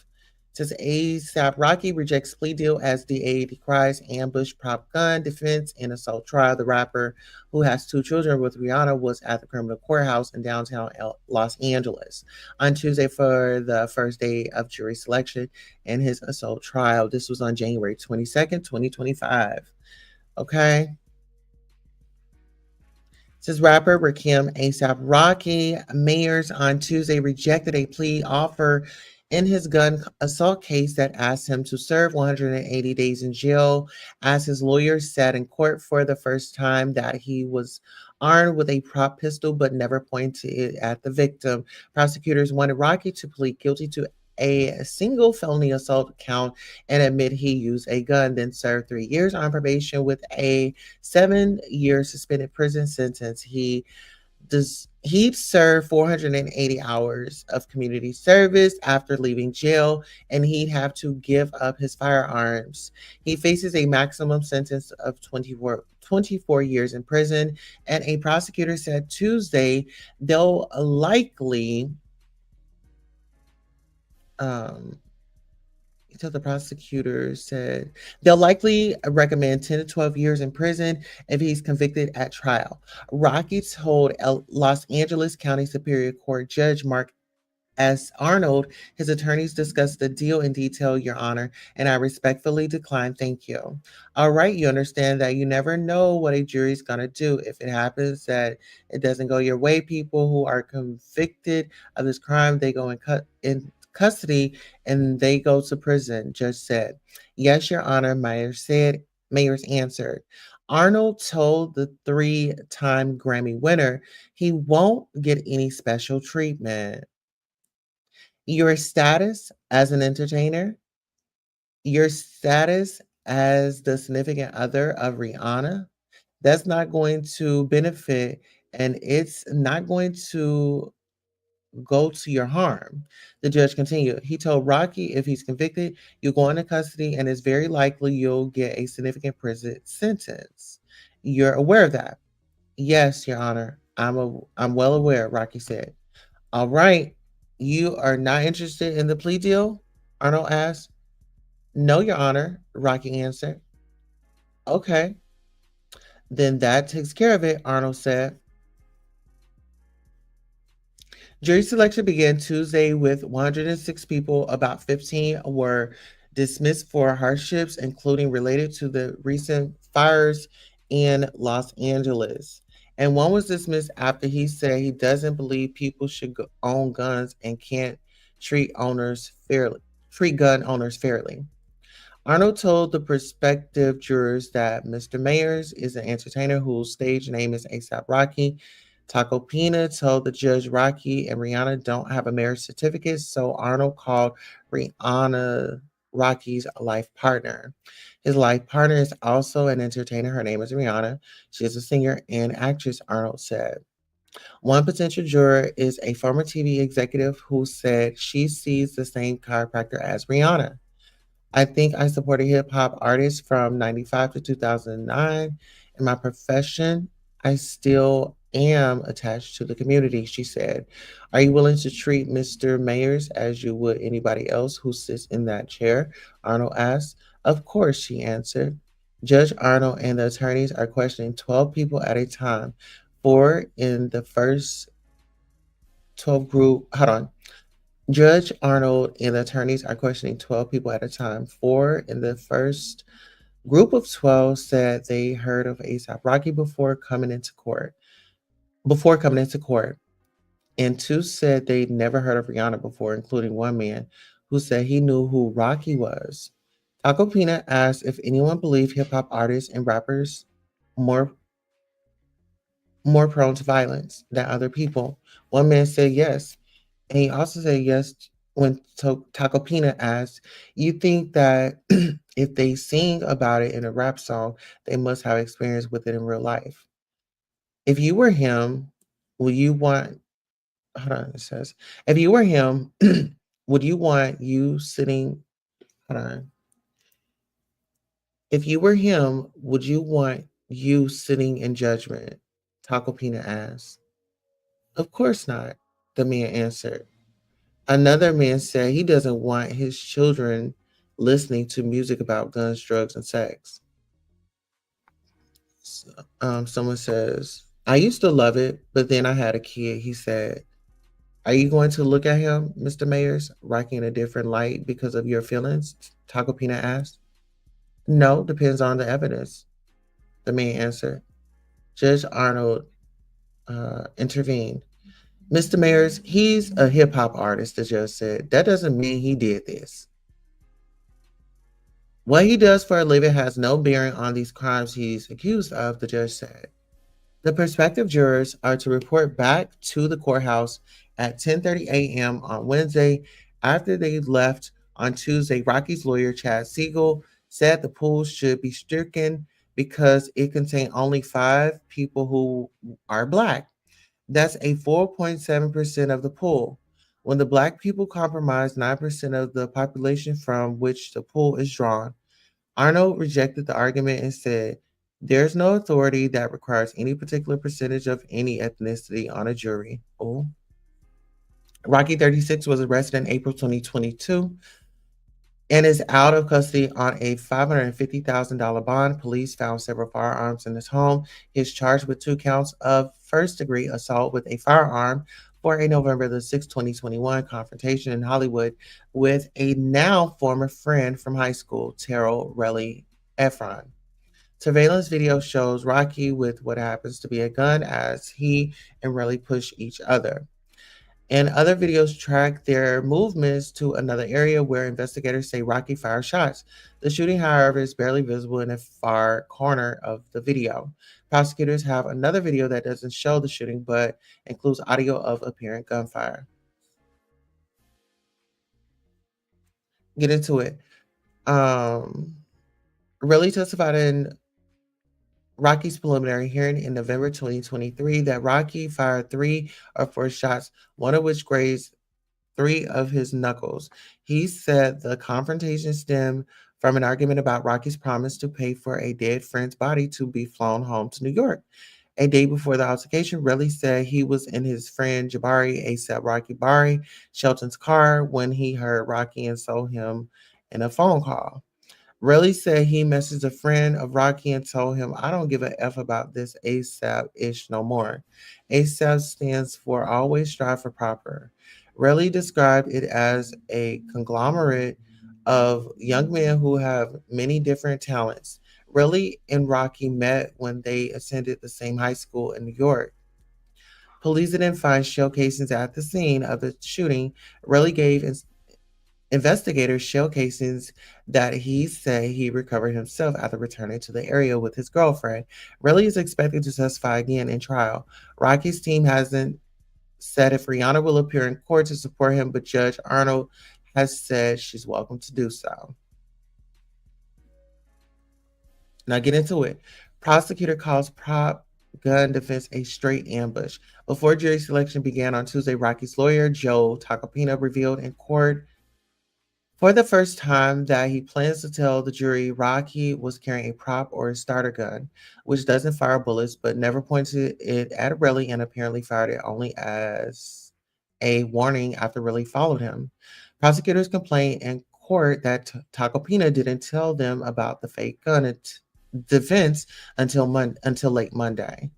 Says ASAP Rocky rejects plea deal as DA decries ambush, prop gun defense, and assault trial. The rapper, who has 2 children with Rihanna, was at the criminal courthouse in downtown Los Angeles on Tuesday for the first day of jury selection in his assault trial. This was on January 22nd, 2025. Okay. Says rapper Rakim ASAP Rocky Mayers on Tuesday rejected a plea offer in his gun assault case that asked him to serve 180 days in jail, as his lawyer said in court for the first time that he was armed with a prop pistol but never pointed it at the victim. Prosecutors wanted Rocky to plead guilty to a single felony assault count and admit he used a gun, then serve 3 years on probation with a 7-year suspended prison sentence. He'd serve 480 hours of community service after leaving jail, and he'd have to give up his firearms. He faces a maximum sentence of 24 years in prison, and a prosecutor said Tuesday they'll likely so the prosecutor said they'll likely recommend 10 to 12 years in prison if he's convicted at trial. Rocky told Los Angeles County Superior Court Judge Mark S. Arnold, his attorneys discussed the deal in detail, Your Honor, and I respectfully decline. Thank you. All right, you understand that you never know what a jury's going to do. If it happens that it doesn't go your way, people who are convicted of this crime, they go in custody and they go to prison, Judge said. Yes, Your Honor, Mayers answered. Arnold told the 3-time Grammy winner he won't get any special treatment. Your status as an entertainer, your status as the significant other of Rihanna, that's not going to benefit, and it's not going to go to your harm. The judge continued. He told Rocky if he's convicted, you'll go into custody, and it's very likely you'll get a significant prison sentence. You're aware of that? Yes, Your Honor. I'm well aware, Rocky said. All right. You are not interested in the plea deal? Arnold asked. No, Your Honor, Rocky answered. Okay. Then that takes care of it, Arnold said. Jury selection began Tuesday with 106 people. About 15 were dismissed for hardships, including related to the recent fires in Los Angeles. And one was dismissed after he said he doesn't believe people should own guns and can't treat gun owners fairly. Arnold told the prospective jurors that Mr. Mayers is an entertainer whose stage name is ASAP Rocky. Taco Pina told the judge Rocky and Rihanna don't have a marriage certificate, so Arnold called Rihanna Rocky's life partner. His life partner is also an entertainer. Her name is Rihanna. She is a singer and actress, Arnold said. One potential juror is a former TV executive who said she sees the same chiropractor as Rihanna. I think I supported hip hop artists from 95 to 2009. In my profession, I still am attached to the community, she said. Are you willing to treat Mr. Mayers as you would anybody else who sits in that chair? Arnold asked. Of course, she answered. Judge Arnold and the attorneys are questioning 12 people at a time. 4 in the first 12 group. Hold on. Judge Arnold and the attorneys are questioning 12 people at a time. 4 in the first Group of 12 said they heard of ASAP Rocky before coming into court. And two said they'd never heard of Rihanna before, including one man who said he knew who Rocky was. Taco Peanut asked if anyone believed hip hop artists and rappers more more prone to violence than other people. One man said yes, and he also said yes when Taco Peanut asked, "You think that if they sing about it in a rap song, they must have experience with it in real life? If you were him, would you want?" Hold on, it says, "If you were him, would you want you sitting?" Hold on. If you were him, would you want you sitting in judgment? Taco Peanut asked. Of course not, the man answered. Another man said he doesn't want his children listening to music about guns, drugs, and sex. Someone says, I used to love it, but then I had a kid. He said, are you going to look at him, Mr. Mayers, rocking in a different light because of your feelings? Taco Peanut asked. No, depends on the evidence, the man answered. Judge Arnold intervened. Mr. Mayers, he's a hip hop artist, the judge said. That doesn't mean he did this. What he does for a living has no bearing on these crimes he's accused of, the judge said. The prospective jurors are to report back to the courthouse at 10:30 a.m. on Wednesday. After they left on Tuesday, Rocky's lawyer, Chad Siegel, said the pool should be stricken because it contained only 5 people who are Black. That's a 4.7% of the pool. When the Black people comprise 9% of the population from which the pool is drawn, Arnold rejected the argument and said, there's no authority that requires any particular percentage of any ethnicity on a jury. Oh. Rocky 36 was arrested in April 2022 and is out of custody on a $550,000 bond. Police found several firearms in his home. He is charged with 2 counts of first-degree assault with a firearm for a November the 6th, 2021 confrontation in Hollywood with a now former friend from high school, Terrell Relly Efron. Surveillance video shows Rocky with what happens to be a gun as he and Relly push each other. And other videos track their movements to another area where investigators say Rocky fired shots. The shooting, however, is barely visible in the far corner of the video. Prosecutors have another video that doesn't show the shooting but includes audio of apparent gunfire. Get into it. Relly testified in Rocky's preliminary hearing in November 2023 that Rocky fired 3 or 4 shots, one of which grazed 3 of his knuckles. He said the confrontation stemmed from an argument about Rocky's promise to pay for a dead friend's body to be flown home to New York. A day before the altercation, Relly said he was in his friend Jabari ASAP Rocky Bari Shelton's car when he heard Rocky and told him in a phone call. Relly said he messaged a friend of Rocky and told him, I don't give a F about this ASAP-ish no more. ASAP stands for Always Strive for Proper. Relly described it as a conglomerate of young men who have many different talents. Relly and Rocky met when they attended the same high school in New York. Police didn't find shell casings at the scene of the shooting. Relly gave investigators shell casings that he said he recovered himself after returning to the area with his girlfriend. Relly is expected to testify again in trial. Rocky's team hasn't said if Rihanna will appear in court to support him, but Judge Arnold has said she's welcome to do so. Now get into it. Prosecutor calls prop gun defense a straight ambush. Before jury selection began on Tuesday, Rocky's lawyer, Joe Tacopina, revealed in court for the first time that he plans to tell the jury Rocky was carrying a prop or a starter gun, which doesn't fire bullets, but never pointed it at Relly and apparently fired it only as a warning after Relly followed him. Prosecutors complained in court that Tacopina didn't tell them about the fake gun defense until late Monday.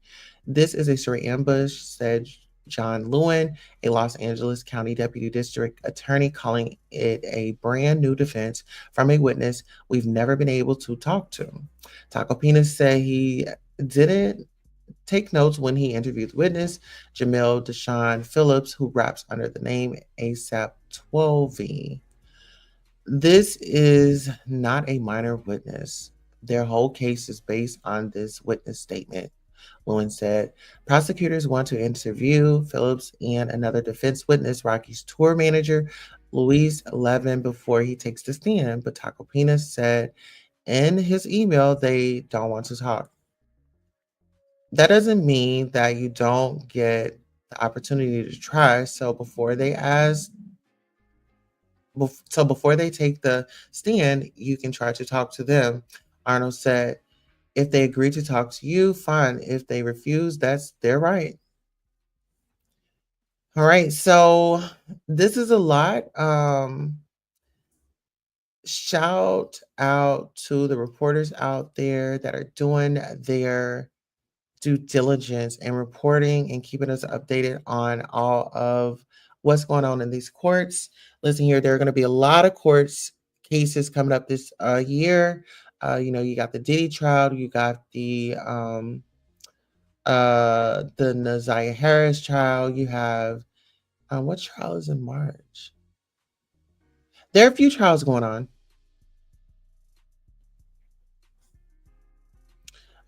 This is a straight ambush, said John Lewin, a Los Angeles County Deputy District Attorney, calling it a brand new defense from a witness we've never been able to talk to. Taco Penis said he didn't take notes when he interviewed the witness, Jamil Deshaun Phillips, who raps under the name ASAP 12V. This is not a minor witness. Their whole case is based on this witness statement. Lewin said prosecutors want to interview Phillips and another defense witness, Rocky's tour manager, Luis Levin, before he takes the stand. But Taco Penis said in his email they don't want to talk. That doesn't mean that you don't get the opportunity to try. So before they take the stand, you can try to talk to them. Arnold said, if they agree to talk to you, fine. If they refuse, that's their right. All right, so this is a lot. Shout out to the reporters out there that are doing their due diligence and reporting and keeping us updated on all of what's going on in these courts. Listen here, there are going to be a lot of courts cases coming up this year. You got the Diddy trial, you got the Naziah Harris trial, you have what trial is in March? There are a few trials going on.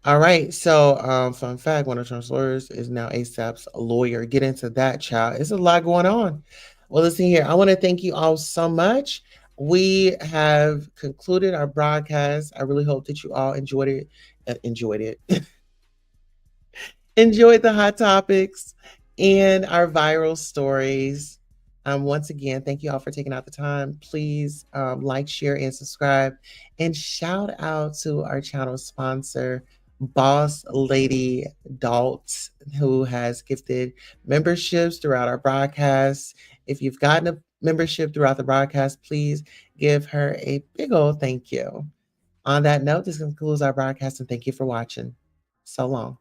All right. So, fun fact, one of Trump's lawyers is now ASAP's lawyer. Get into that, child. It's a lot going on. Well, listen here. I want to thank you all so much. We have concluded our broadcast. I really hope that you all enjoyed it. Enjoyed the hot topics and our viral stories. Once again, thank you all for taking out the time. Please like, share, and subscribe. And shout out to our channel sponsor, Boss Lady Dalt, who has gifted memberships throughout our broadcasts. If you've gotten a membership throughout the broadcast, please give her a big old thank you. On that note, this concludes our broadcast, and thank you for watching. So long.